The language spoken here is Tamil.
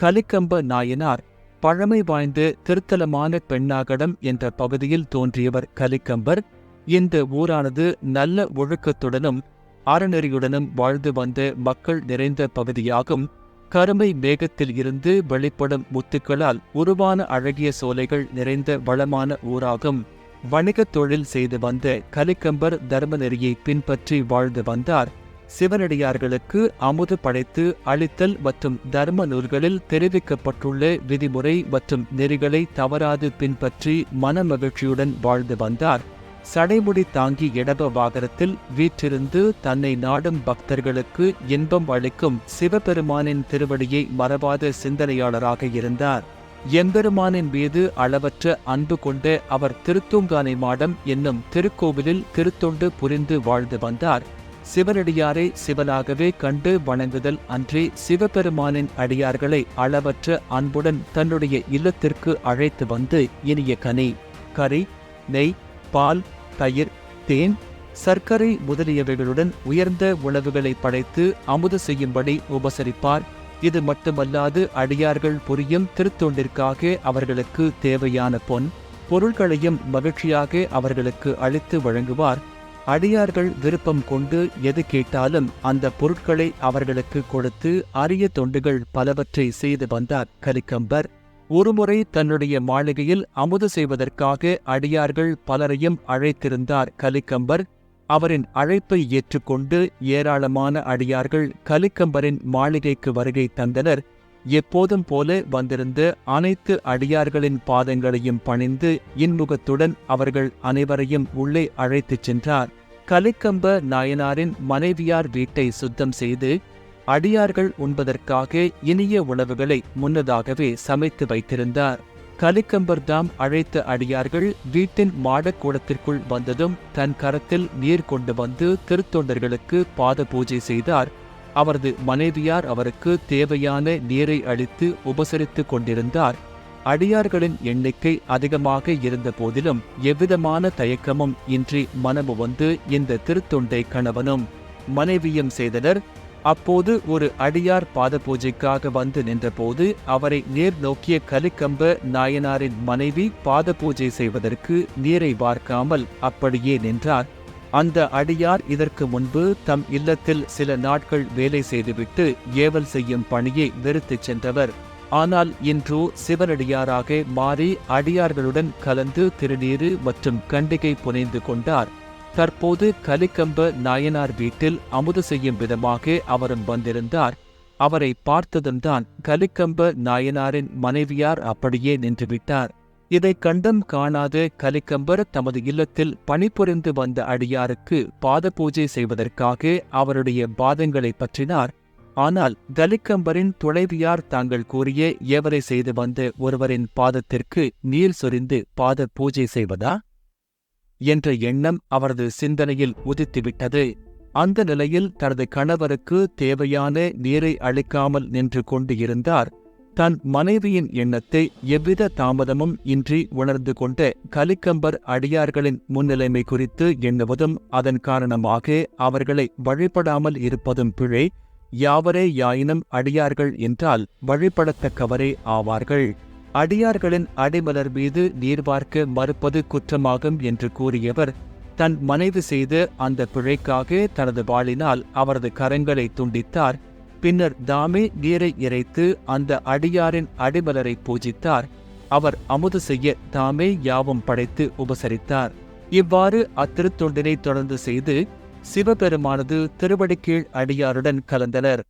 கலிக்கம்ப நாயனார் பழமை வாய்ந்த திருத்தலமான பெண்ணாகடம் என்ற பகுதியில் தோன்றியவர் கலிக்கம்பர். இந்த ஊரானது நல்ல ஒழுக்கத்துடனும் அறநெறியுடனும் வாழ்ந்து வந்த மக்கள் நிறைந்த பகுதியாகும். கருமை மேகத்தில் இருந்து வெளிப்படும் முத்துக்களால் உருவான அழகிய சோலைகள் நிறைந்த வளமான ஊராகும். வணிகத் தொழில் செய்து வந்த கலிக்கம்பர் தர்ம நெறியை பின்பற்றி வாழ்ந்து வந்தார். சிவனடியார்களுக்கு அமுது படைத்து அளித்தல் மற்றும் தர்ம நூல்களில் தெரிவிக்கப்பட்டுள்ள விதிமுறை மற்றும் நெறிகளை தவறாது பின்பற்றி மனமகிழ்ச்சியுடன் வாழ்ந்து வந்தார். சடைமுடி தாங்கி இடப வாகனத்தில் வீற்றிருந்து தன்னை நாடும் பக்தர்களுக்கு இன்பம் அளிக்கும் சிவபெருமானின் திருவடியை மறவாத சிந்தனையாளராக இருந்தார். எம்பெருமானின் மீது அளவற்ற அன்பு கொண்ட அவர் திருத்தூங்கானை மாடம் என்னும் திருக்கோவிலில் திருத்தொண்டு புரிந்து வாழ்ந்து வந்தார். சிவனடியாரை சிவனாகவே கண்டு வணங்குதல் அன்றி சிவபெருமானின் அடியார்களை அளவற்ற அன்புடன் தன்னுடைய இல்லத்திற்கு அழைத்து வந்து இனிய கனி, கறி, நெய், பால், தயிர், தேன், சர்க்கரை முதலியவைகளுடன் உயர்ந்த உணவுகளை படைத்து அமுது செய்யும்படி உபசரிப்பார். இது மட்டுமல்லாது அடியார்கள் புரியும் திருத்தொண்டிற்காக அவர்களுக்கு தேவையான பொன் பொருள்களையும் மகிழ்ச்சியாக அவர்களுக்கு அளித்து வழங்குவார். அடியார்கள் விருப்பம் கொண்டு எது கேட்டாலும் அந்த பொருட்களை அவர்களுக்கு கொடுத்து அரிய தொண்டுகள் பலவற்றை செய்து வந்தார் கலிக்கம்பர். ஒருமுறை தன்னுடைய மாளிகையில் அமுது செய்வதற்காக அடியார்கள் பலரையும் அழைத்திருந்தார் கலிக்கம்பர். அவரின் அழைப்பை ஏற்றுக்கொண்டு ஏராளமான அடியார்கள் கலிக்கம்பரின் மாளிகைக்கு வருகை தந்தனர். எப்போதும் போல வந்திருந்த அனைத்து அடியார்களின் பாதங்களையும் பணிந்து இன்முகத்துடன் அவர்கள் அனைவரையும் உள்ளே அழைத்துச் சென்றார். கலிக்கம்ப நாயனாரின் மனைவியார் வீட்டை சுத்தம் செய்து அடியார்கள் உண்பதற்காக இனிய உணவுகளை முன்னதாகவே சமைத்து வைத்திருந்தார். கலிக்கம்பர்தாம் அழைத்த அடியார்கள் வீட்டின் மாடக்கூடத்திற்குள் வந்ததும் தன் கரத்தில் நீர் கொண்டு வந்து திருத்தொண்டர்களுக்கு பாத பூஜை செய்தார். அவரது மனைவியார் அவருக்கு தேவையான நீரை அளித்து உபசரித்து கொண்டிருந்தார். அடியார்களின் எண்ணிக்கை அதிகமாக இருந்த போதிலும் எவ்விதமான தயக்கமும் இன்றி மனமு வந்து இந்த திருத்தொண்டை கணவனும் மனைவியும் செய்தனர். அப்போது ஒரு அடியார் பாத பூஜைக்காக வந்து நின்றபோது அவரை நேர் நோக்கிய கலிக்கம்ப நாயனாரின் மனைவி பாத பூஜை செய்வதற்கு நீரை வார்க்காமல் அப்படியே நின்றார். அந்த அடியார் இதற்கு முன்பு தம் இல்லத்தில் சில நாட்கள் வேலை செய்துவிட்டு ஏவல் செய்யும் பணியை வெறுத்துச் சென்றவர். ஆனால் இன்று சிவனடியாராக மாறி அடியார்களுடன் கலந்து திருநீறு மற்றும் கண்டிகை புனைந்து கொண்டார். தற்போது கலிக்கம்ப நாயனார் வீட்டில் அமுது செய்யும் விதமாக அவரும் வந்திருந்தார். அவரை பார்த்ததும்தான் கலிக்கம்ப நாயனாரின் மனைவியார் அப்படியே நின்றுவிட்டார். இதை கண்டும் காணாத கலிக்கம்பர் தமது இல்லத்தில் பணிபுரிந்து வந்த அடியாருக்கு பாத பூஜை செய்வதற்காக அவருடைய பாதங்களை பற்றினார். ஆனால் கலிக்கம்பரின் துணைவியார் தாங்கள் கூறிய ஏவலை செய்து வந்த ஒருவரின் பாதத்திற்கு நீர் சொரிந்து பாத பூஜை செய்வதா என்ற எண்ணம் அவரது சிந்தனையில் உதித்துவிட்டது. அந்த நிலையில் தனது கணவருக்கு தேவையான நீரை அளிக்காமல் நின்று கொண்டு இருந்தார். தன் மனைவியின் எண்ணத்தை எவ்வித தாமதமும் இன்றி உணர்ந்து கொண்ட கலிக்கம்பர் அடியார்களின் முன்னிலைமை குறித்து எண்ணுவதும் அதன் காரணமாக அவர்களை வழிபடாமல் இருப்பதும் பிழை. யாவரே யாயினும் அடியார்கள் என்றால் வழிபடத்தக்கவரே ஆவார்கள். அடியார்களின் அடிமலர் மீது நீர் பார்க்க மறுப்பது குற்றமாகும் என்று கூறியவர் தன் மனைவி செய்த அந்த பிழைக்காக தனது வாளினால் அவரது கரங்களை துண்டித்தார். பின்னர் தாமே நீரை இறைத்து அந்த அடியாரின் அடிமலரை பூஜித்தார். அவர் அமுது செய்ய தாமே யாவும் படைத்து உபசரித்தார். இவ்வாறு அத்திருத்தொண்டினை தொடர்ந்து செய்து சிவபெருமானது திருவடிக்கீழ் அடியாருடன் கலந்தனர்.